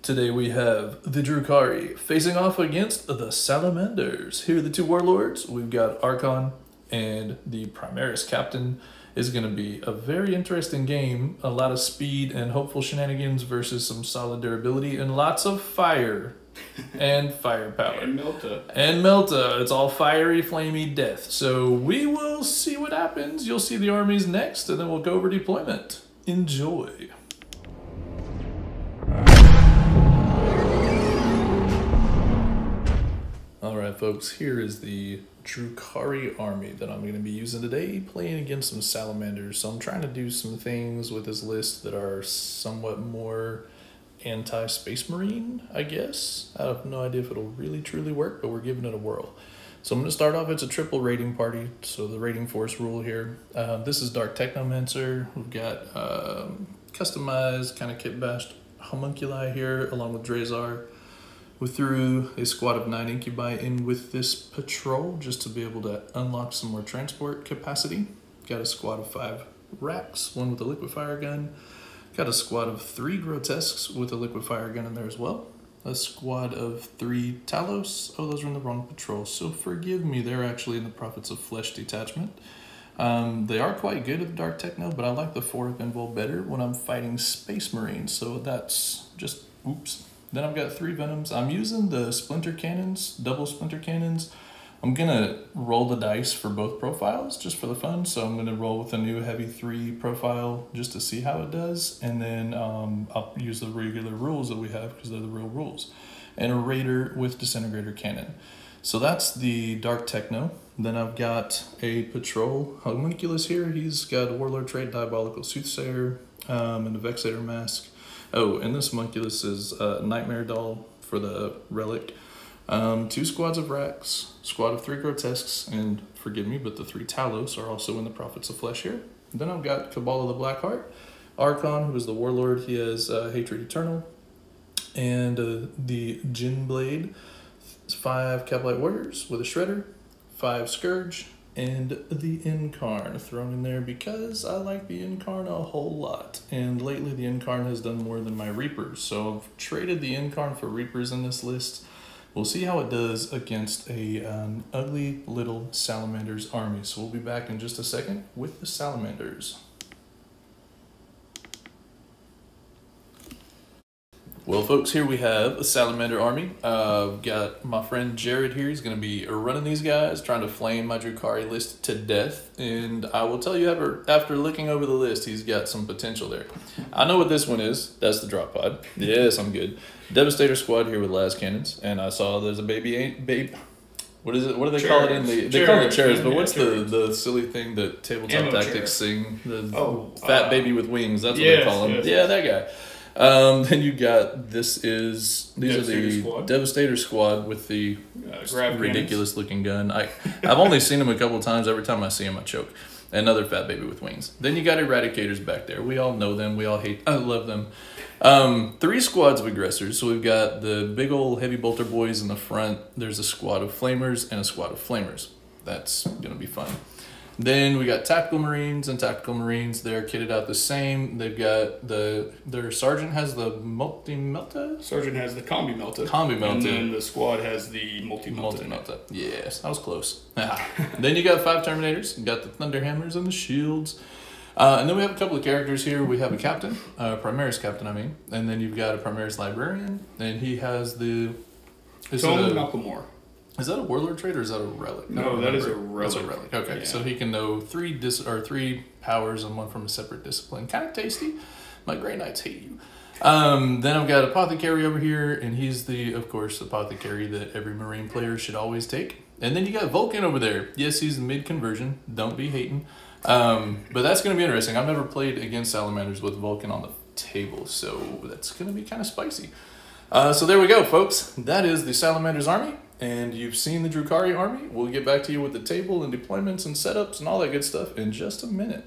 Today we have the Drukhari facing off against the Salamanders. Here are the two warlords. We've got Archon and the Primaris captain. Is going to be a very interesting game. A lot of speed and hopeful shenanigans versus some solid durability and lots of fire and firepower. And Melta. And Melta. It's all fiery, flamey death. So we will see what happens. You'll see the armies next and then we'll go over deployment. Enjoy. Alright folks, here is the Drukhari army that I'm going to be using today, playing against some Salamanders. So I'm trying to do some things with this list that are somewhat more anti-Space Marine, I guess. I have no idea if it'll really truly work, but we're giving it a whirl. So I'm going to start off, it's a triple raiding party, so the raiding force rule here. This is Dark Technomancer. We've got customized, kind of kit-bashed homunculi here, along with Drazar. We threw a squad of 9 incubi in with this patrol just to be able to unlock some more transport capacity. Got a squad of 5 racks, 1 with a liquid fire gun. Got a squad of 3 grotesques with a liquid fire gun in there as well. A squad of 3 Talos. Oh, those are in the wrong patrol, so forgive me. They're actually in the Prophets of Flesh detachment. They are quite good at the Dark Techno, but I like the 4-up invul better when I'm fighting Space Marines, so that's just, oops. Then I've got 3 Venoms. I'm using the Splinter Cannons, double Splinter Cannons. I'm gonna roll the dice for both profiles just for the fun. So I'm gonna roll with a new heavy 3 profile just to see how it does. And then I'll use the regular rules that we have because they're the real rules. And a Raider with Disintegrator Cannon. So that's the Dark Techno. Then I've got a Patrol Homunculus here. He's got a Warlord trait, Diabolical Soothsayer, and a Vexator Mask. Oh, and this homunculus is Nightmare Doll for the relic. 2 squads of racks, squad of 3 grotesques, and forgive me, but the 3 Talos are also in the Prophets of Flesh here. Then I've got Cabal of the Black Heart, Archon, who is the warlord. He has Hatred Eternal, and the Jin Blade, 5 Cavalite Warriors with a Shredder, 5 Scourge, and the Incarn thrown in there because I like the Incarn a whole lot. And lately the Incarn has done more than my Reapers. So I've traded the Incarn for Reapers in this list. We'll see how it does against an ugly little Salamanders army. So we'll be back in just a second with the Salamanders. Well, folks, here we have a Salamander army. I've got my friend Jared here. He's going to be running these guys, trying to flame my Drukhari list to death. And I will tell you, after looking over the list, he's got some potential there. I know what this one is. That's the drop pod. Yes, I'm good. Devastator squad here with las cannons. And I saw there's a babe. What is it? What do they call it in the? They call it chairs, but what's the silly thing that Tabletop Tactics sing? The fat baby with wings. That's what they call him. Yes. Yeah, that guy. Then you got these are the Devastator squad with the ridiculous looking gun. I've only seen them a couple of times. Every time I see them, I choke. Another fat baby with wings. Then you got Eradicators back there. We all know them. We all love them. 3 squads of aggressors. So we've got the big old heavy bolter boys in the front. There's a squad of flamers and a squad of flamers. That's gonna be fun. Then we got Tactical Marines and Tactical Marines. They're kitted out the same. They've got their Sergeant has the multi-melta? Sergeant has the combi melta. Combi melta. And then the squad has the multi-melta. Multi-melta. Yes, I was close. Then you got 5 Terminators. You got the Thunderhammers and the Shields. And then we have a couple of characters here. We have a Captain, Primaris Captain, I mean. And then you've got a Primaris Librarian. And he has the... Tone Malcolmore. Is that a warlord trait or is that a relic? No, that is a relic. That's a relic. Okay, yeah. So he can know 3 powers and 1 from a separate discipline. Kind of tasty. My Grey Knights hate you. Then I've got Apothecary over here, and he's the, of course, Apothecary that every Marine player should always take. And then you got Vulcan over there. Yes, he's mid-conversion. Don't be hating. But that's going to be interesting. I've never played against Salamanders with Vulcan on the table, so that's going to be kind of spicy. So there we go, folks. That is the Salamanders army. And you've seen the Drukhari army. We'll get back to you with the table and deployments and setups and all that good stuff in just a minute.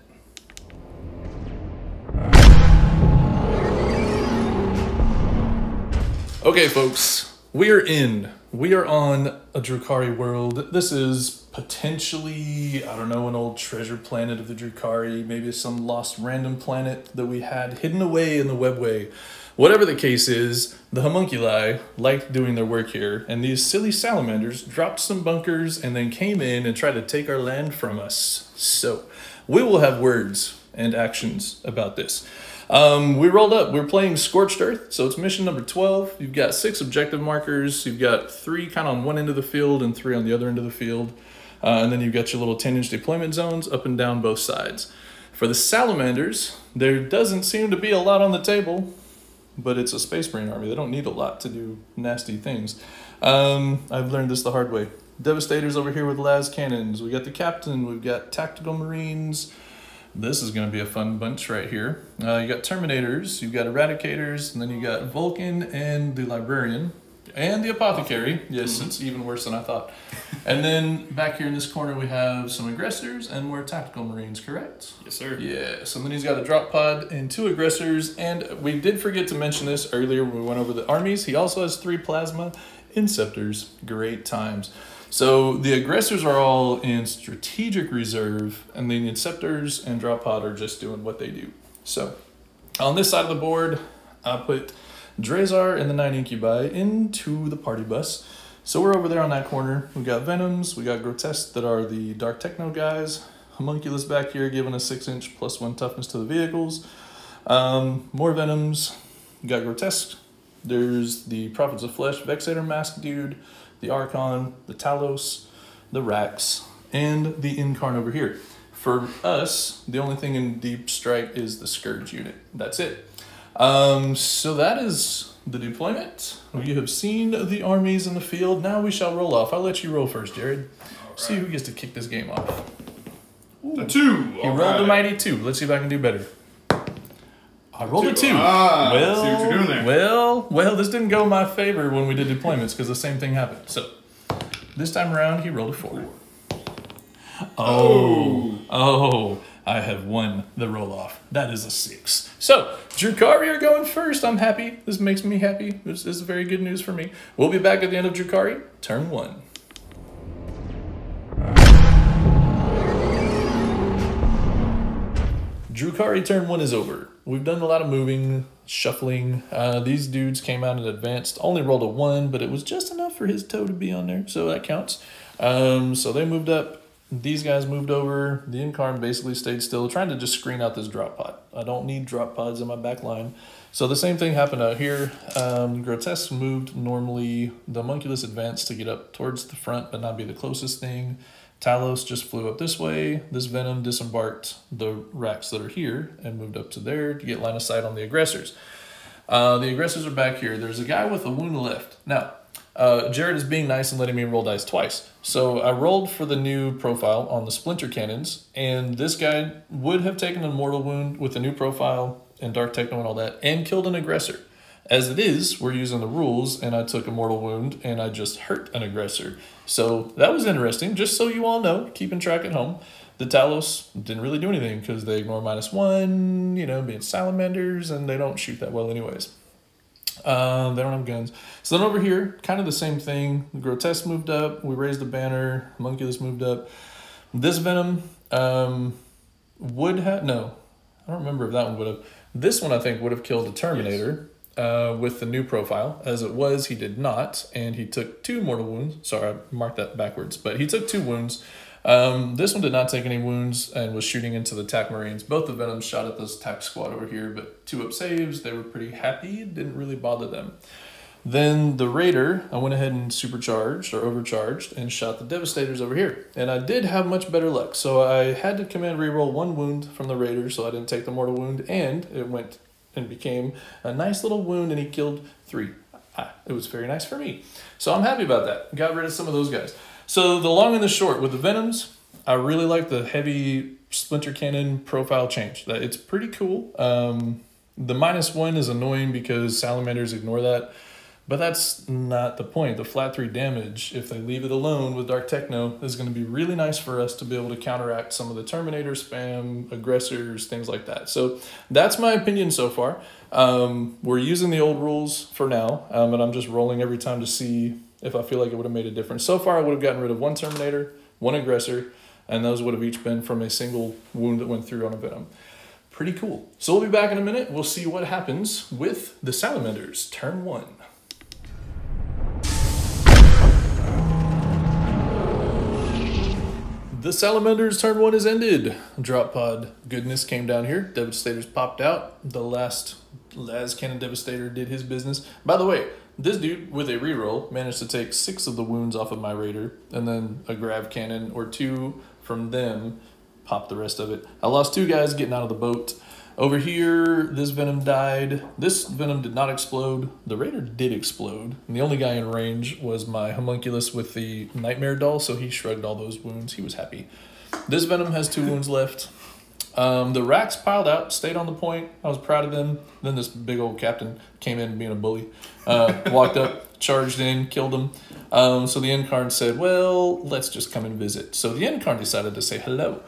Okay, folks, we are on a Drukhari world. This is potentially, I don't know, an old treasure planet of the Drukhari, maybe some lost random planet that we had hidden away in the webway. Whatever the case is, the homunculi liked doing their work here, and these silly salamanders dropped some bunkers and then came in and tried to take our land from us. So, we will have words and actions about this. We rolled up. We're playing Scorched Earth, so it's mission number 12. You've got 6 objective markers. You've got 3 kind of on one end of the field and 3 on the other end of the field. And then you've got your little 10-inch deployment zones up and down both sides. For the Salamanders, there doesn't seem to be a lot on the table, but it's a Space Marine army. They don't need a lot to do nasty things. I've learned this the hard way. Devastators over here with las cannons. We got the captain. We've got tactical marines. This is going to be a fun bunch right here. You got Terminators, you've got Eradicators, and then you got Vulcan and the Librarian. And the Apothecary. Yes, it's even worse than I thought. And then back here in this corner we have some Aggressors and more Tactical Marines, correct? Yes, sir. Yes, and then he's got a Drop Pod and 2 Aggressors. And we did forget to mention this earlier when we went over the armies. He also has 3 Plasma Inceptors. Great times. So the Aggressors are all in strategic reserve, and the Inceptors and Drop Pod are just doing what they do. So on this side of the board, I put Drazar and the 9 Incubi into the party bus. So we're over there on that corner. We got Venoms, we got Grotesque that are the Dark Techno guys. Homunculus back here giving a 6-inch +1 toughness to the vehicles. More Venoms. We got Grotesque. There's the Prophets of Flesh, Vexator Mask dude, the Archon, the Talos, the Rax, and the Incarn over here. For us, the only thing in Deep Strike is the Scourge unit. That's it. So that is the deployment. We have seen the armies in the field. Now we shall roll off. I'll let you roll first, Jared. Right. See who gets to kick this game off. Ooh. A 2. He rolled a mighty 2. Let's see if I can do better. I rolled a 2. Ah, well, see what you're doing there. Well, this didn't go in my favor when we did deployments because the same thing happened. So this time around, he rolled a 4. Oh. I have won the roll-off. That is a 6. So, Drukhari are going first. I'm happy. This makes me happy. This is very good news for me. We'll be back at the end of Drukhari, turn 1. Drukhari turn 1 is over. We've done a lot of moving, shuffling. These dudes came out and advanced. Only rolled a 1, but it was just enough for his toe to be on there, so that counts. So they moved up. These guys moved over. The Incarn basically stayed still, trying to just screen out this drop pod. I don't need drop pods in my back line. So the same thing happened out here. Grotesque moved normally. The Homunculus advanced to get up towards the front, but not be the closest thing. Talos just flew up this way. This Venom disembarked the racks that are here and moved up to there to get line of sight on the Aggressors. The Aggressors are back here. There's a guy with a wound left. Now, Jared is being nice and letting me roll dice twice. So I rolled for the new profile on the Splinter Cannons, and this guy would have taken a mortal wound with the new profile and Dark Techno and all that, and killed an Aggressor. As it is, we're using the rules, and I took a mortal wound, and I just hurt an Aggressor. So that was interesting, just so you all know, keeping track at home. The Talos didn't really do anything, because they ignore -1, you know, being Salamanders, and they don't shoot that well anyways. They don't have guns. So then over here, kind of the same thing. The Grotesque moved up. We raised the banner. Homunculus moved up. This Venom would have... No, I don't remember if that one would have... This one, I think, would have killed the Terminator with the new profile. As it was, he did not. And he took 2 mortal wounds. Sorry, I marked that backwards. But he took 2 wounds. This one did not take any wounds and was shooting into the TAC Marines. Both the Venoms shot at this TAC squad over here, but 2 up saves. They were pretty happy. It didn't really bother them. Then the Raider, I went ahead and supercharged or overcharged and shot the Devastators over here. And I did have much better luck. So I had to command reroll 1 wound from the Raider, so I didn't take the mortal wound. And it went and became a nice little wound, and he killed 3. It was very nice for me. So I'm happy about that. Got rid of some of those guys. So the long and the short with the Venoms, I really like the heavy Splinter Cannon profile change. It's pretty cool. The -1 is annoying because Salamanders ignore that, but that's not the point. The flat 3 damage, if they leave it alone with Dark Techno, is going to be really nice for us to be able to counteract some of the Terminator spam, Aggressors, things like that. So that's my opinion so far. We're using the old rules for now, and I'm just rolling every time to see if I feel like it would have made a difference. So far, I would have gotten rid of 1 Terminator, one aggressor, and those would have each been from a single wound that went through on a venom. Pretty cool. So we'll be back in a minute. We'll see what happens with the Salamanders, turn 1. The Salamanders turn 1 is ended. Drop pod goodness came down here. Devastators popped out. The last Las Cannon Devastator did his business. By the way, this dude with a reroll managed to take 6 of the wounds off of my raider, and then a grav cannon or 2 from them popped the rest of it. I lost 2 guys getting out of the boat. Over here, this venom died. This venom did not explode. The raider did explode. And the only guy in range was my homunculus with the nightmare doll, so he shrugged all those wounds. He was happy. This venom has 2 wounds left. The racks piled out, stayed on the point. I was proud of them. Then this big old captain came in being a bully. Walked up, charged in, killed him. So the Incarn said, well, let's just come and visit. So the Incarn decided to say hello.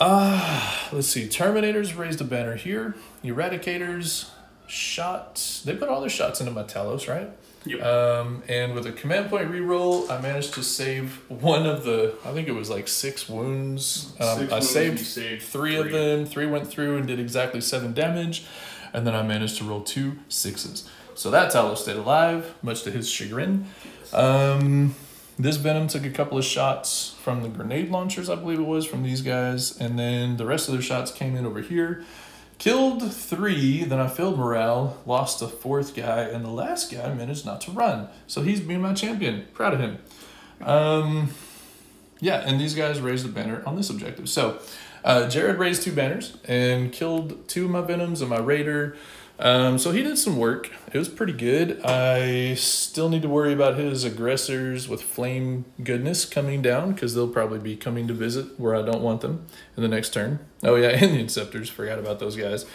Let's see. Terminators raised a banner here. Eradicators shot. They put all their shots into my Talos, right? Yep. And with a command point reroll, I managed to save one of the, I think it was like 6 wounds. I saved 3 of them. 3 went through and did exactly 7 damage. And then I managed to roll 2 6s. So that Talos stayed alive, much to his chagrin. This venom took a couple of shots from the grenade launchers, I believe it was, from these guys. And then the rest of their shots came in over here. Killed 3, then I failed morale, lost a 4th guy, and the last guy managed not to run. So he's being my champion. Proud of him. Yeah, and these guys raised a banner on this objective. So Jared raised 2 banners and killed 2 of my venoms and my raider. So he did some work. It was pretty good. I still need to worry about his aggressors with flame goodness coming down, because they'll probably be coming to visit where I don't want them in the next turn. Oh yeah, and the Inceptors. Forgot about those guys.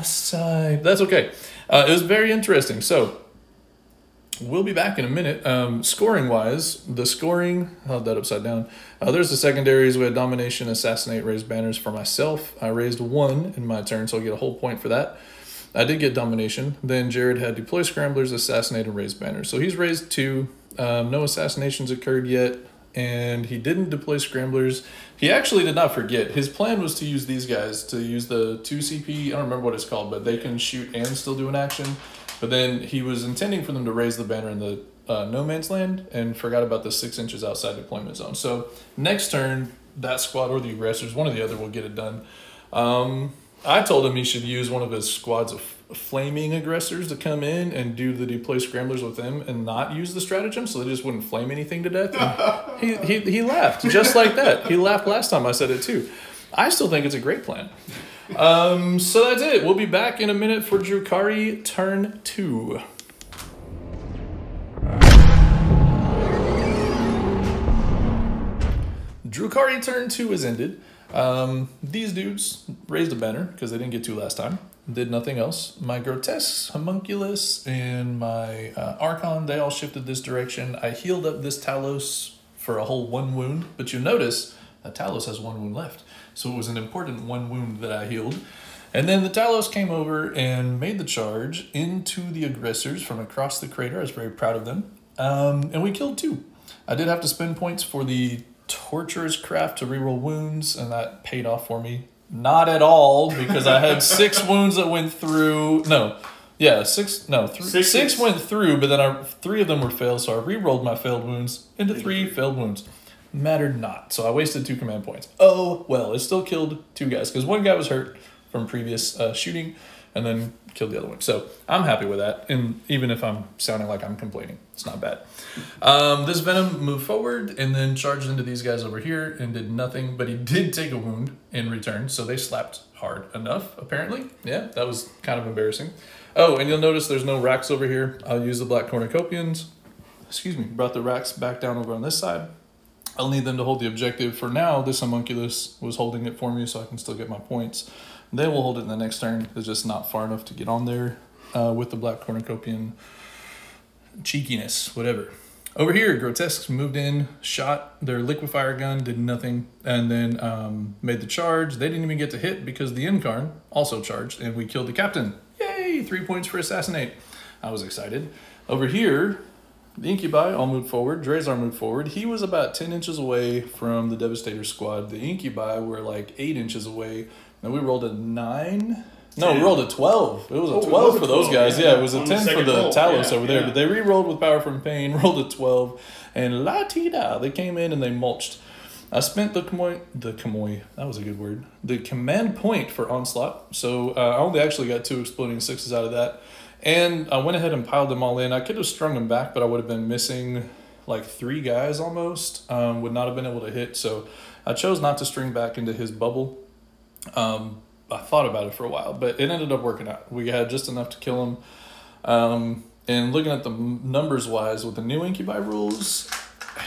Sigh. That's okay. It was very interesting. So we'll be back in a minute. Scoring-wise, the scoring, I held that upside down. There's the secondaries. We had Domination, Assassinate, raised banners for myself. I raised 1 in my turn, so I'll get a whole point for that. I did get Domination. Then Jared had Deploy Scramblers, Assassinate, and raise banners. So he's raised 2. No assassinations occurred yet, and he didn't deploy Scramblers. He actually did not forget. His plan was to use these guys, to use the 2 CP. I don't remember what it's called, but they can shoot and still do an action. But then he was intending for them to raise the banner in the no man's land and forgot about the 6 inches outside deployment zone. So next turn, that squad or the aggressors, one or the other, will get it done. I told him he should use one of his squads of flaming aggressors to come in and do the deploy scramblers with them and not use the stratagem, so they just wouldn't flame anything to death. And he laughed just like that. He laughed last time I said it too. I still think it's a great plan. So that's it. We'll be back in a minute for Drukhari turn 2. Drukhari turn 2 is ended. These dudes raised a banner because they didn't get to last time. Did nothing else. My grotesque homunculus and my archon, they all shifted this direction. I healed up this Talos for a whole 1 wound, but you notice that Talos has 1 wound left. So it was an important 1 wound that I healed. And then the Talos came over and made the charge into the aggressors from across the crater. I was very proud of them. And we killed 2. I did have to spend points for the Torturous Craft to reroll wounds, and that paid off for me. Not at all, because I had 6 wounds that went through. No. Yeah, 6. No, 6 went through, but then 3 of them were failed, so I rerolled my failed wounds into 3 failed wounds. Mattered not. So I wasted 2 command points. Oh, well, it still killed 2 guys, because 1 guy was hurt from previous shooting, and then killed the other one. So I'm happy with that, and even if I'm sounding like I'm complaining, it's not bad. This Venom moved forward and then charged into these guys over here and did nothing, but he did take a wound in return, so they slapped hard enough, apparently. Yeah, that was kind of embarrassing. Oh, and you'll notice there's no racks over here. I'll use the Black Cornucopians. Excuse me, brought the racks back down over on this side. I'll need them to hold the objective. For now, this homunculus was holding it for me, so I can still get my points. They will hold it in the next turn. It's just not far enough to get on there with the Black Cornucopian cheekiness, whatever. Over here, Grotesques moved in, shot their liquefier gun, did nothing, and then made the charge. They didn't even get to hit because the Incarn also charged, and we killed the captain. Yay! 3 points for Assassinate. I was excited. Over here, The Incubi all moved forward. Drazar moved forward. He was about 10 inches away from the Devastator squad. The Incubi were like 8 inches away. And we rolled a 9. No, we rolled a 12. It was a 12 for those guys. Yeah, it was a 10 for the Talos over there. But they re-rolled with Power from Pain, rolled a 12. And la-ti-da, they came in and they mulched. I spent the that was a good word, the command point for Onslaught. So I only actually got 2 exploding 6s out of that. And I went ahead and piled them all in. I could have strung them back, but I would have been missing like 3 guys almost. Would not have been able to hit. So I chose not to string back into his bubble. I thought about it for a while, but it ended up working out. We had just enough to kill him. And looking at the numbers-wise, with the new Incubi rules,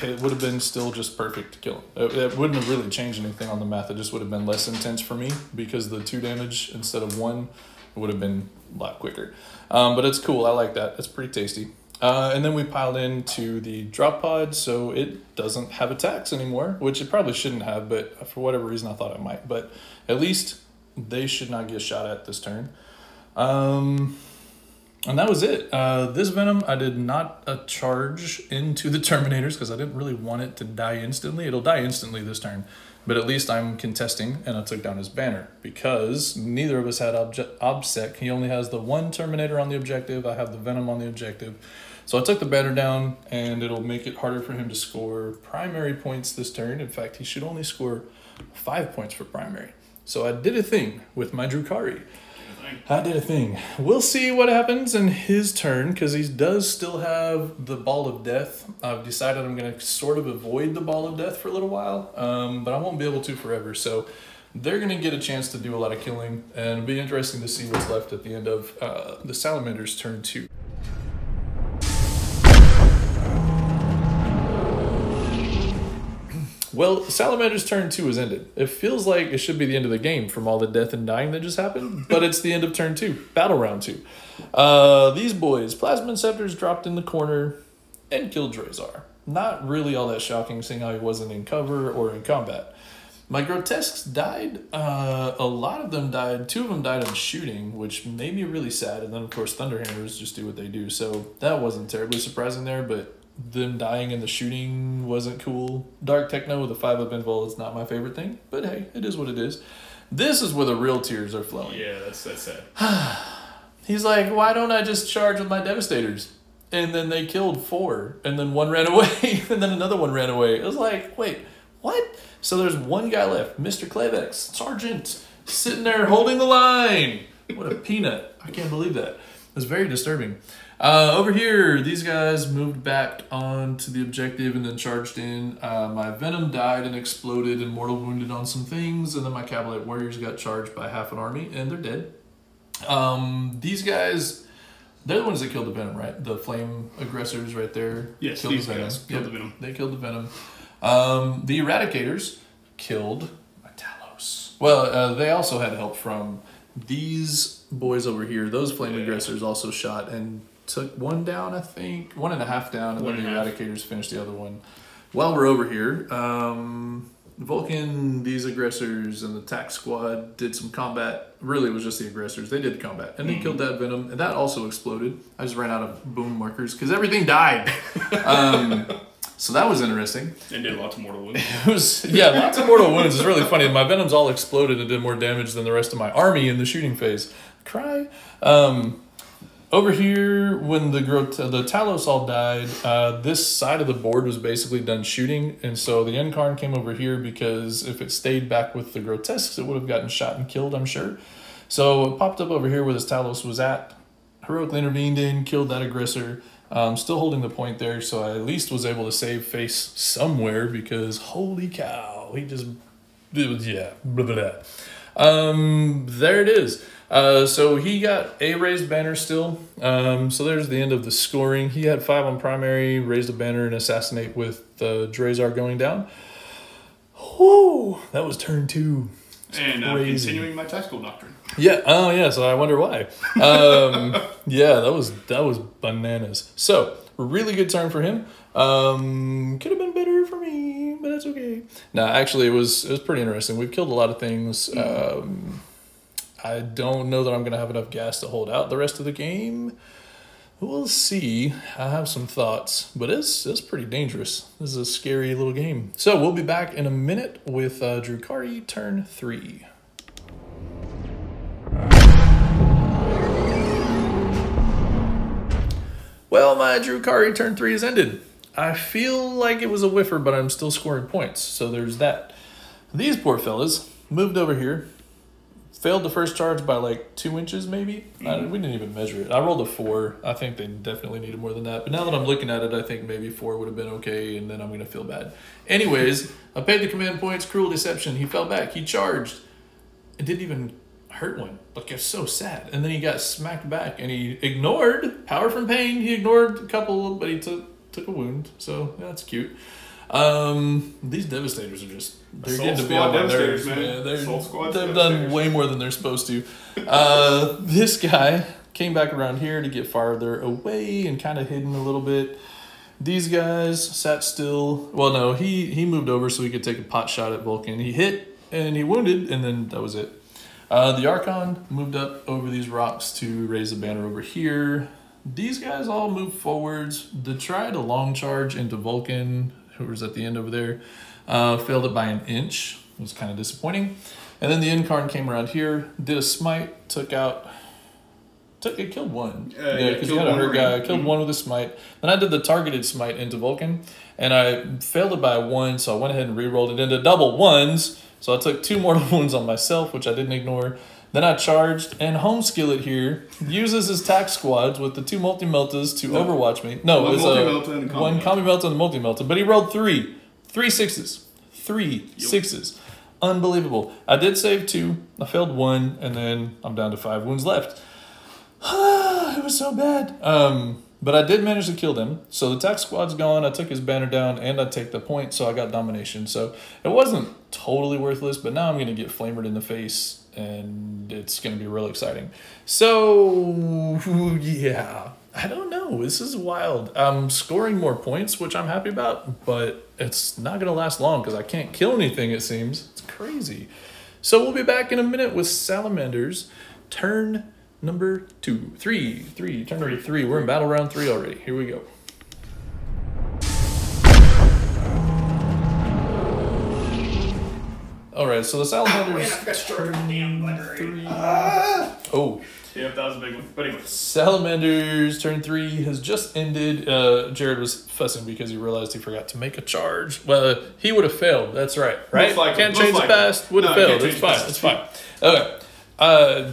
it would have been still just perfect to kill him. It wouldn't have really changed anything on the math. It just would have been less intense for me because the 2 damage instead of 1 would have been a lot quicker. But it's cool. I like that. It's pretty tasty. And then we piled into the drop pod, so it doesn't have attacks anymore, which it probably shouldn't have, but for whatever reason I thought it might. But at least they should not get shot at this turn. And that was it. This Venom, I did not charge into the Terminators because I didn't really want it to die instantly. It'll die instantly this turn, but at least I'm contesting, and I took down his banner because neither of us had OBSEC. He only has the 1 Terminator on the objective. I have the Venom on the objective. So I took the banner down, and it'll make it harder for him to score primary points this turn. In fact, he should only score 5 points for primary. So I did a thing with my Drukhari. I did a thing. We'll see what happens in his turn because he does still have the Ball of Death. I've decided I'm going to sort of avoid the Ball of Death for a little while, but I won't be able to forever. So they're going to get a chance to do a lot of killing, and it'll be interesting to see what's left at the end of the Salamanders' turn 2. Well, Salamander's turn 2 has ended. It feels like it should be the end of the game from all the death and dying that just happened, but it's the end of turn 2, battle round 2. These boys, Plasma Scepters dropped in the corner and killed Drazar. Not really all that shocking, seeing how he wasn't in cover or in combat. My Grotesques died. A lot of them died. 2 of them died on shooting, which made me really sad. And then, of course, Thunderhammers just do what they do. So that wasn't terribly surprising there, but them dying in the shooting wasn't cool. Dark Techno with a 5-up invul is not my favorite thing, but hey, it is what it is. This is where the real tears are flowing. Yeah, that's sad. He's like, why don't I just charge with my Devastators? And then they killed 4, and then 1 ran away, and then another 1 ran away. It was like, wait, what? So there's 1 guy left, Mr. Clavex, Sergeant, sitting there holding the line. What a peanut. I can't believe that. It was very disturbing. Over here, these guys moved back onto the objective and then charged in. My Venom died and exploded and mortal wounded on some things, and then my Cavalite Warriors got charged by half an army, and they're dead. These guys, they're the ones that killed the Venom, right? The flame aggressors right there. Yes, killed these the Venom. guys killed the Venom. They killed the Venom. The Eradicators killed my Talos. Well, they also had help from these boys over here. Those flame aggressors also shot and took 1 down, I think. 1.5 down, and then the Eradicators finished the other one. While we're over here, Vulcan, these aggressors, and the attack squad did some combat. Really, it was just the aggressors. They did combat, and they killed that Venom, and that also exploded. I just ran out of boom markers because everything died. So that was interesting. And did lots of mortal wounds. Lots of mortal wounds. It's really funny. My Venoms all exploded and did more damage than the rest of my army in the shooting phase. Cry. Over here, when the Talos all died, this side of the board was basically done shooting, and so the Incarn came over here because if it stayed back with the Grotesques, it would have gotten shot and killed, I'm sure. So it popped up over here where this Talos was at, heroically intervened in, killed that aggressor, still holding the point there, so I at least was able to save face somewhere because holy cow, he just, yeah, blah, blah, blah. There it is. So he got a raised banner still. So there's the end of the scoring. He had 5 on primary, raised a banner, and assassinate with Drazar going down. Whoa, that was turn 2. And continuing my tactical doctrine. Yeah. Oh, yeah. So I wonder why. Yeah, that was bananas. So really good turn for him. Could have been better for me, but that's okay. Nah, actually, it was pretty interesting. We've killed a lot of things. I don't know that I'm going to have enough gas to hold out the rest of the game. We'll see. I have some thoughts, but it's pretty dangerous. This is a scary little game. So we'll be back in a minute with Drukhari turn 3. Well, my Drukhari turn 3 has ended. I feel like it was a whiffer, but I'm still scoring points, so there's that. These poor fellas moved over here. Failed the first charge by like 2 inches, maybe. We didn't even measure it. I rolled a 4. I think they definitely needed more than that. But now that I'm looking at it, I think maybe 4 would have been okay, and then I'm going to feel bad. Anyways, I paid the command points, cruel deception. He fell back. He charged. It didn't even hurt one. Like, it's so sad. And then he got smacked back, and he ignored power from pain. He ignored a couple, but he took a wound. So that's cute. These Devastators are just, they're getting to be on my nerves, man. They've done way more than they're supposed to. This guy came back around here to get farther away and kind of hidden a little bit. These guys sat still. Well, no, he moved over so he could take a pot shot at Vulcan. He hit and he wounded, and then that was it. The Archon moved up over these rocks to raise a banner over here. These guys all moved forwards. They tried a long charge into Vulcan, who was at the end over there. Failed it by an inch. It was kind of disappointing. And then the Incarn came around here, did a smite, it killed one. Yeah, because he had a hurt guy. Killed one with a smite. Then I did the targeted smite into Vulcan, and I failed it by 1, so I went ahead and re-rolled it into double 1s. So I took 2 mortal wounds on myself, which I didn't ignore. Then I charged, and Home Skillet here uses his tack squads with the 2 multi-meltas to overwatch me. No, it was one Combi Melta and a multi-melta, but he rolled 3 sixes. 3 sixes. Unbelievable. I did save 2. I failed 1, and then I'm down to 5 wounds left. It was so bad. But I did manage to kill them. So the tack squad's gone. I took his banner down, and I take the point, so I got domination. So it wasn't totally worthless, but now I'm going to get flamered in the face, and it's going to be real exciting. So, yeah. I don't know. This is wild. I'm scoring more points, which I'm happy about, but it's not going to last long because I can't kill anything, it seems. It's crazy. So we'll be back in a minute with Salamanders. Turn number 2. 3. Turn number 3. We're in battle round 3 already. Here we go. Alright, so the Salamanders. Oh. Yep, that was a big one. But anyway. Salamanders turn 3 has just ended. Jared was fussing because he realized he forgot to make a charge. Well, he would have failed. That's right. Right? Can't change the past. Would have failed. It's fine. It's fine. Okay.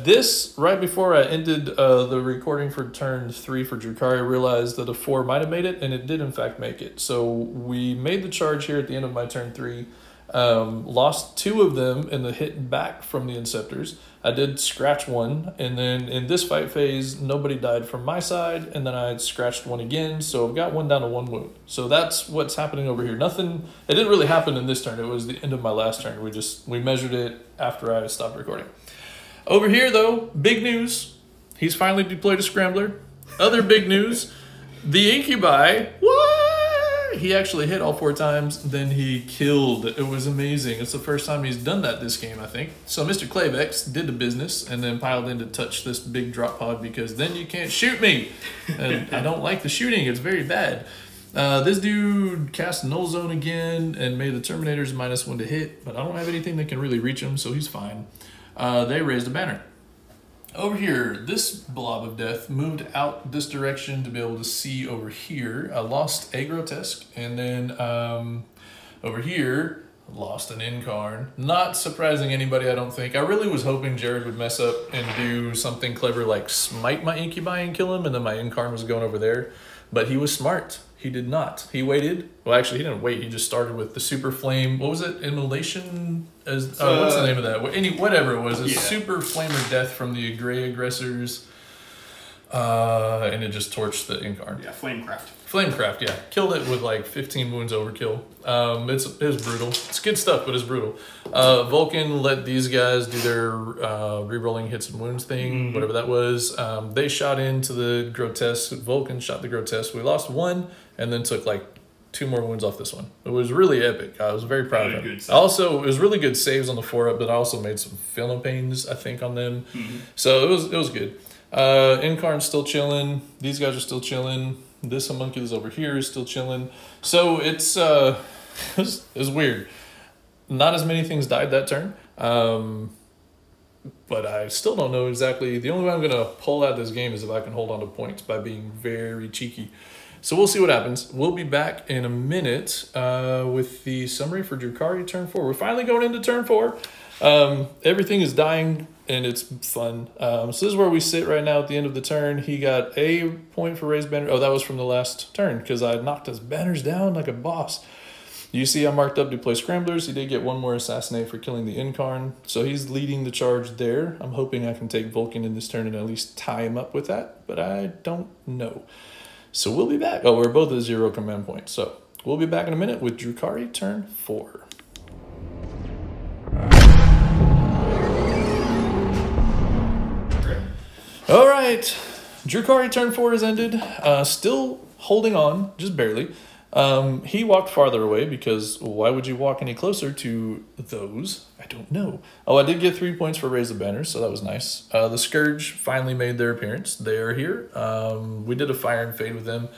This, right before I ended the recording for turn 3 for Drukhari, I realized that a 4 might have made it, and it did in fact make it. So we made the charge here at the end of my turn 3. Lost 2 of them in the hit back from the Inceptors. I did scratch 1, and then in this fight phase, nobody died from my side, and then I had scratched 1 again, so I've got 1 down to 1 wound. So that's what's happening over here. Nothing, it didn't really happen in this turn. It was the end of my last turn. We measured it after I stopped recording. Over here, though, big news. He's finally deployed a Scrambler. Other big news, the Incubi, what? He actually hit all 4 times, then he killed. It was amazing. It's the first time he's done that this game, I think. So Mr. Clavex did the business and then piled in to touch this big drop pod because then you can't shoot me. And I don't like the shooting. It's very bad. This dude cast Null Zone again and made the Terminators -1 to hit, but I don't have anything that can really reach him, so he's fine. They raised a banner. Over here, this blob of death moved out this direction to be able to see over here. I lost a Grotesque, and then over here, lost an Incarn. Not surprising anybody, I don't think. I really was hoping Jared would mess up and do something clever like smite my Incubi and kill him, and then my Incarn was going over there. But he was smart. He did not. He waited. Well, actually, he didn't wait. He just started with the Super Flame. What was it? Immolation? What's the name of that? Whatever it was. A Super Flamer Death from the Grey Aggressors. And it just torched the Incarn. Yeah, Flamecraft. Flamecraft, yeah. Killed it with like 15 wounds overkill. It was brutal. It's good stuff, but it's brutal. Vulcan let these guys do their re-rolling hits and wounds thing, whatever that was. They shot into the Grotesque. Vulcan shot the Grotesque. We lost 1 and then took like 2 more wounds off this one. It was really epic. I was very proud of him. Also, it was really good saves on the 4-up, but I also made some Philippines, I think, on them. So it was good. Incarn's still chilling. These guys are still chilling. This homunculus over here is still chilling. So it's it's weird. Not as many things died that turn. But I still don't know exactly. The only way I'm going to pull out this game is if I can hold on to points by being very cheeky. So we'll see what happens. We'll be back in a minute with the summary for Drukhari turn 4. We're finally going into turn 4. Everything is dying and it's fun. So this is where we sit right now at the end of the turn. He got a point for raised banner. Oh, that was from the last turn because I knocked his banners down like a boss. You see I marked up to play Scramblers. He did get one more Assassinate for killing the Incarn. So he's leading the charge there. I'm hoping I can take Vulcan in this turn and at least tie him up with that. But I don't know. So we'll be back. Oh, we're both at 0 command points. So we'll be back in a minute with Drukhari turn 4. All right. Drukhari turn 4 has ended. Still holding on, just barely. He walked farther away because why would you walk any closer to those? I don't know. Oh, I did get 3 points for Raise the Banners, so that was nice. The Scourge finally made their appearance. They are here. We did a Fire and Fade with them.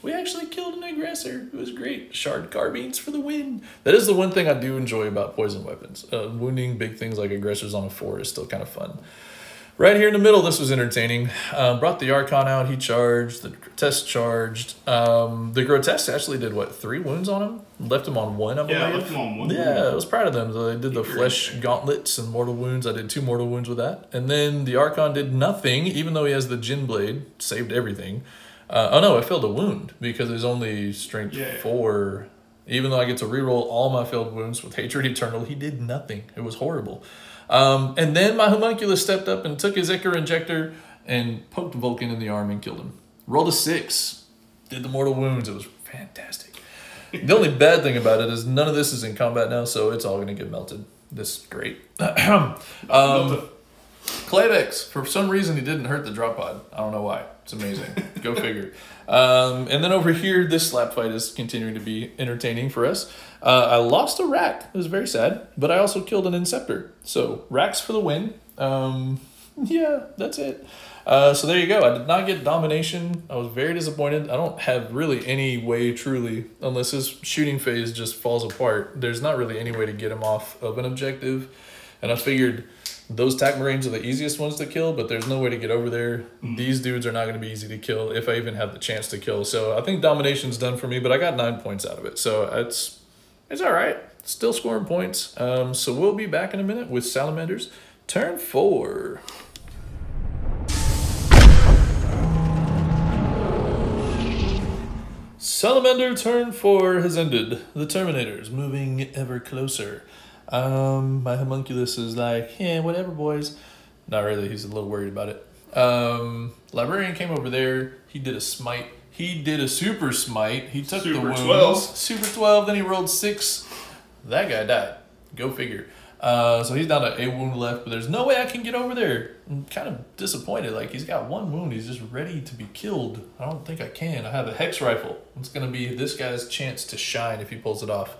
We actually killed an aggressor. It was great. Shard Carbines for the win. That is the one thing I do enjoy about poison weapons. Wounding big things like aggressors on a 4 is still kind of fun. Right here in the middle, this was entertaining. Brought the Archon out, he charged, the Grotesque charged. The Grotesque actually did, what, 3 wounds on him? Left him on 1, I believe. Yeah, left him on 1. Yeah, I was proud of them. So they did the Flesh Gauntlets and Mortal Wounds. I did 2 Mortal Wounds with that. And then the Archon did nothing, even though he has the Jin Blade, saved everything. Oh no, I failed a wound because it's only strength 4. Even though I get to reroll all my failed wounds with Hatred Eternal, he did nothing. It was horrible. And then my homunculus stepped up and took his Ichor Injector and poked Vulcan in the arm and killed him. Rolled a 6. Did the mortal wounds. It was fantastic. The only bad thing about it is none of this is in combat now, so it's all going to get melted. This is great. Claybex, for some reason he didn't hurt the drop pod. I don't know why. It's amazing. Go figure. And then over here, this slap fight is continuing to be entertaining for us. I lost a Rack. It was very sad, but I also killed an Inceptor. So Racks for the win. Yeah, that's it. So there you go. I did not get domination. I was very disappointed. I don't have really any way truly, unless his shooting phase just falls apart. There's not really any way to get him off of an objective. And I figured those TAC Marines are the easiest ones to kill, but there's no way to get over there. These dudes are not going to be easy to kill if I even have the chance to kill. So I think domination's done for me, but I got 9 points out of it. So it's all right. Still scoring points. So we'll be back in a minute with Salamanders turn 4. Salamander turn 4 has ended. The Terminators moving ever closer. My homunculus is like, yeah, whatever, boys. Not really. He's a little worried about it. Librarian came over there. He did a smite. He did a super smite. He took the wounds. 12. Super 12. Then he rolled 6. That guy died. Go figure. So he's down to a wound left, but there's no way I can get over there. I'm kind of disappointed. Like, he's got 1 wound. He's just ready to be killed. I don't think I can. I have a Hex Rifle. It's going to be this guy's chance to shine if he pulls it off.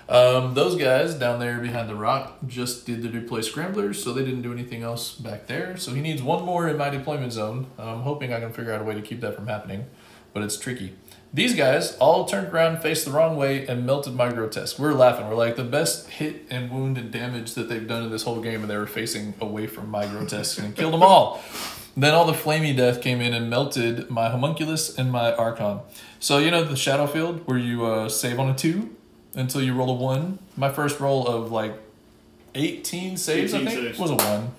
Those guys down there behind the rock just did the deploy Scramblers, so they didn't do anything else back there. So he needs 1 more in my deployment zone. I'm hoping I can figure out a way to keep that from happening, but it's tricky. These guys all turned around, faced the wrong way, and melted my Grotesque. We're laughing. We're like, the best hit and wound and damage that they've done in this whole game, and they were facing away from my Grotesque and killed them all. Then all the Flamey Death came in and melted my Homunculus and my Archon. So, you know the Shadow Field where you save on a 2 until you roll a 1? My first roll of like 18 saves, 18 I think, saves. was a 1.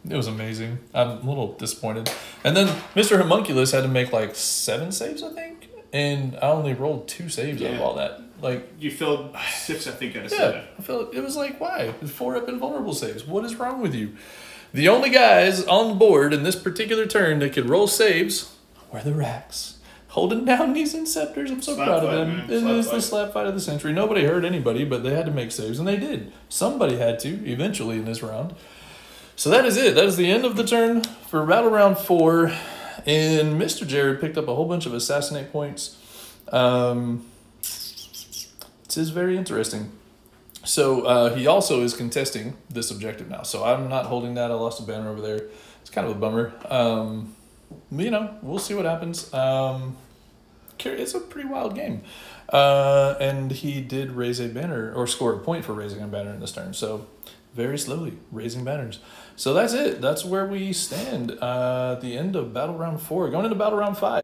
It was amazing. I'm a little disappointed. And then Mr. Homunculus had to make like 7 saves, I think. And I only rolled 2 saves out of all that. Like, you filled 6, I think, out of 7. Yeah, I felt it was like, why? 4 up invulnerable saves. What is wrong with you? The only guys on the board in this particular turn that could roll saves were the Racks. Holding down these Inceptors. I'm so proud of them. It is the slap fight of the century. Nobody hurt anybody, but they had to make saves, and they did. Somebody had to, eventually, in this round. So that is it. That is the end of the turn for Battle Round 4. And Mr. Jared picked up a whole bunch of assassinate points. It is very interesting. So he also is contesting this objective now. So I'm not holding that. I lost a banner over there. It's kind of a bummer. you know, we'll see what happens. It's a pretty wild game. And he did raise a banner, or score a point for raising a banner in this turn. So very slowly raising banners. So that's it. That's where we stand at the end of battle round 4. Going into battle round 5.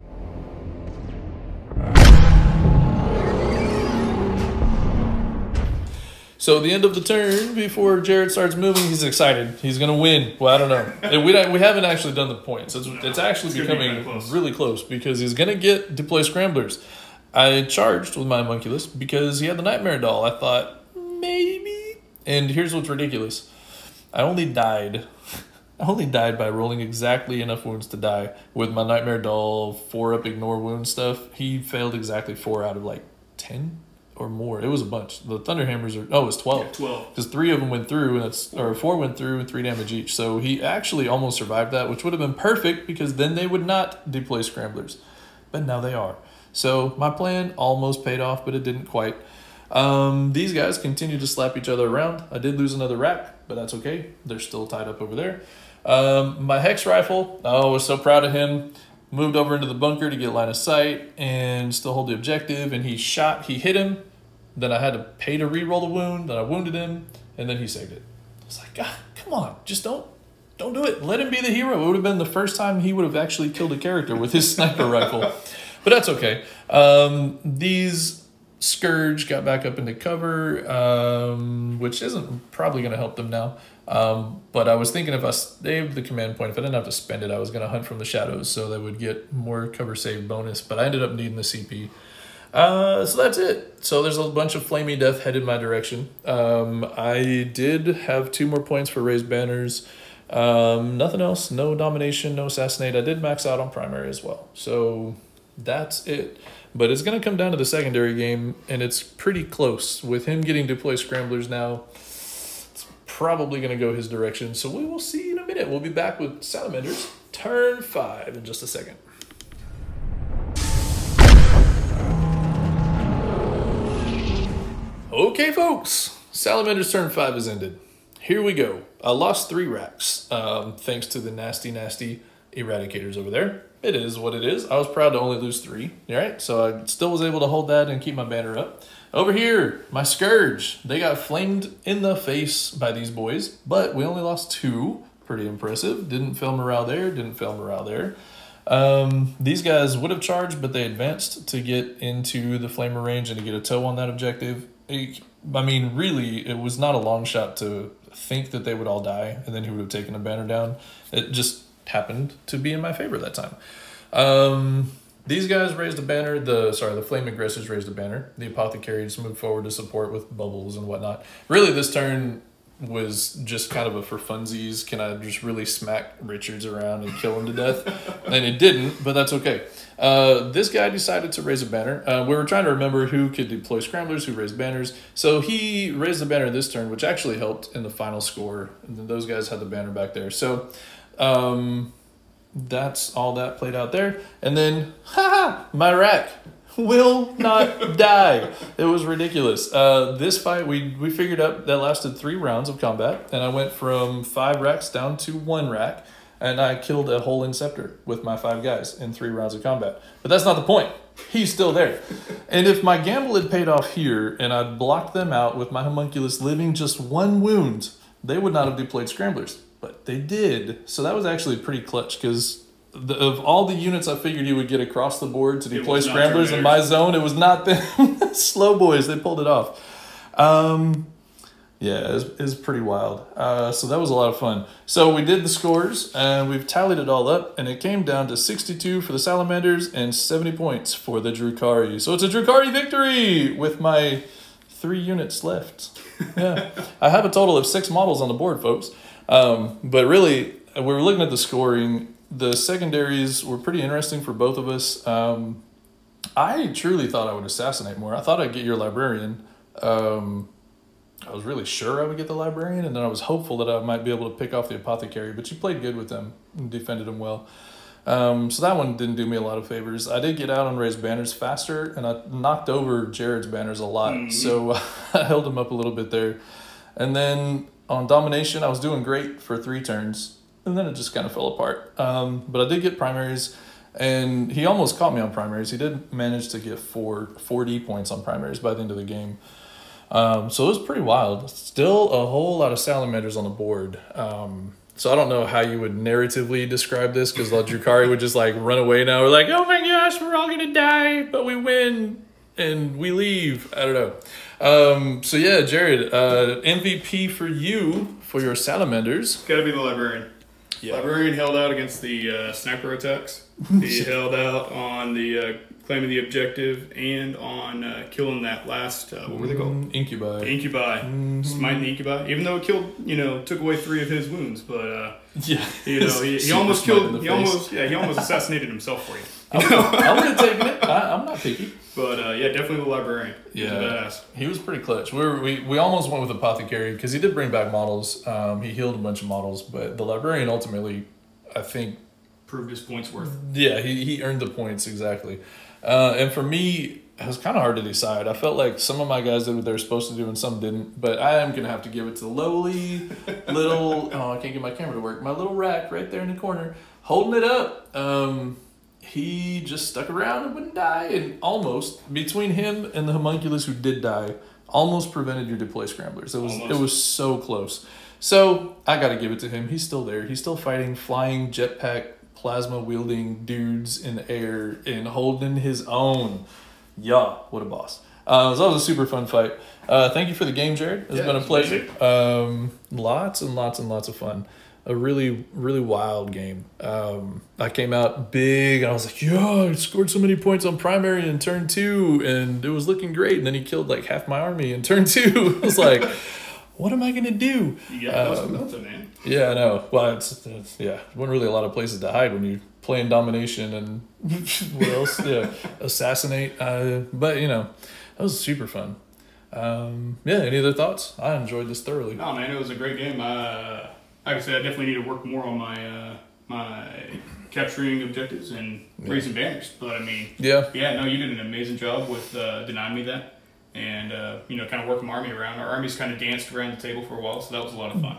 So the end of the turn, before Jared starts moving, he's excited. He's going to win. Well, I don't know. And we haven't actually done the points. It's actually becoming really close because he's going to get deploy scramblers. I charged with my homunculus because he had the nightmare doll. I thought, maybe. And here's what's ridiculous. I only died by rolling exactly enough wounds to die with my nightmare doll 4-up ignore wound stuff. He failed exactly 4 out of like 10 or more. It was a bunch. The Thunderhammers it was 12. Yeah, 12. Because 3 of them went through, and 4 went through and 3 damage each. So he actually almost survived that, which would have been perfect because then they would not deploy scramblers. But now they are. So my plan almost paid off, but it didn't quite. These guys continue to slap each other around. I did lose another rack, but that's okay. They're still tied up over there. My Hex Rifle, I was so proud of him. Moved over into the bunker to get line of sight and still hold the objective. And he hit him. Then I had to pay to re-roll the wound. Then I wounded him, and then he saved it. I was like, God, come on, just don't do it. Let him be the hero. It would have been the first time he would have actually killed a character with his sniper rifle. But that's okay. These Scourge got back up into cover, which isn't probably going to help them now. But I was thinking if I saved the command point, if I didn't have to spend it, I was going to hunt from the shadows so they would get more cover save bonus. But I ended up needing the CP. So that's it. So there's a bunch of flamey death headed my direction. I did have 2 more points for raised banners. Nothing else. No domination, no assassinate. I did max out on primary as well. So that's it. But it's going to come down to the secondary game, and it's pretty close. With him getting deploy scramblers now, it's probably going to go his direction. So we will see in a minute. We'll be back with Salamanders turn 5 in just a second. Okay, folks. Salamanders turn 5 is ended. Here we go. I lost 3 racks, thanks to the nasty eradicators over there. It is what it is. I was proud to only lose 3. All right, so I still was able to hold that and keep my banner up. Over here, my Scourge. They got flamed in the face by these boys, but we only lost 2. Pretty impressive. Didn't fail morale there. Didn't fail morale there. These guys would have charged, but they advanced to get into the flamer range and to get a toe on that objective. I mean, really, it was not a long shot to think that they would all die, and then he would have taken a banner down. It just happened to be in my favor that time. These guys raised a banner. The flame aggressors raised a banner. The apothecaries moved forward to support with bubbles and whatnot. Really, this turn was just kind of a for funsies. Can I just really smack Richards around and kill him to death? And it didn't, but that's okay. This guy decided to raise a banner. We were trying to remember who could deploy scramblers, who raised banners. So he raised the banner this turn, which actually helped in the final score. And then those guys had the banner back there. So that's all that played out there. And then, my rack will not die. It was ridiculous. This fight, we figured out that lasted 3 rounds of combat, and I went from 5 racks down to 1 rack, and I killed a whole Inceptor with my 5 guys in 3 rounds of combat. But that's not the point. He's still there. And if my gamble had paid off here, and I'd blocked them out with my homunculus living just 1 wound, they would not have deployed scramblers. But they did. So that was actually pretty clutch, because of all the units I figured he would get across the board to deploy scramblers in my zone, it was not them. Slow boys, they pulled it off. Yeah, it was pretty wild. So that was a lot of fun. So we did the scores, and we've tallied it all up, and it came down to 62 for the Salamanders and 70 points for the Drukhari. So it's a Drukhari victory with my 3 units left. Yeah, I have a total of 6 models on the board, folks. But really, we were looking at the scoring. The secondaries were pretty interesting for both of us. I truly thought I would assassinate more. I thought I'd get your librarian. I was really sure I would get the librarian, and then I was hopeful that I might be able to pick off the apothecary, but you played good with them and defended them well. So that one didn't do me a lot of favors. I did get out on raised banners faster, and I knocked over Jared's banners a lot, so I held him up a little bit there. And then on domination, I was doing great for 3 turns. and then it just kind of fell apart. But I did get primaries, and he almost caught me on primaries. He did manage to get 40 points on primaries by the end of the game. So it was pretty wild. Still a whole lot of salamanders on the board. So I don't know how you would narratively describe this, because the Drukhari would just like run away now. We're like, oh my gosh, we're all gonna die, but we win and we leave. I don't know. So yeah, Jared, MVP for you for your salamanders. Gotta be the librarian. Yeah. Librarian held out against the sniper attacks. He held out on the claiming the objective and on killing that last what were they called? Incubi. Smiting the incubi. Even though it killed, took away 3 of his wounds, but yeah, he almost killed. He almost assassinated himself for you. I would have taken it. I'm not picky. But yeah, definitely the librarian. He was a badass. He was pretty clutch. We almost went with apothecary because he did bring back models. He healed a bunch of models, but the librarian ultimately, I think, proved his points worth. Yeah, he earned the points exactly. And for me, it was kind of hard to decide. I felt like some of my guys did what they were supposed to do and some didn't. But I am gonna have to give it to lowly little. Oh, I can't get my camera to work. My little rack right there in the corner, holding it up. He just stuck around and wouldn't die, and almost, between him and the homunculus who did die, almost prevented your deploy scramblers. It was so close. So I got to give it to him. He's still there. He's still fighting flying jetpack plasma wielding dudes in the air and holding his own. Yeah, what a boss. So that was a super fun fight. Thank you for the game, Jared. It's been a pleasure. Lots and lots and lots of fun. A really, really wild game. I came out big, and I was like, yo, I scored so many points on primary in turn 2, and it was looking great. And then he killed like half my army in turn 2. I was like, what am I going to do? You got nothing, man. Yeah, I know. Well, it's wasn't really a lot of places to hide when you're playing domination and what else? Yeah, assassinate. But, that was super fun. Any other thoughts? I enjoyed this thoroughly. Oh, man, it was a great game. Like I said, I definitely need to work more on my capturing objectives and raising banners. But I mean, you did an amazing job with denying me that, and kind of working my army around. Our armies kind of danced around the table for a while, so that was a lot of fun.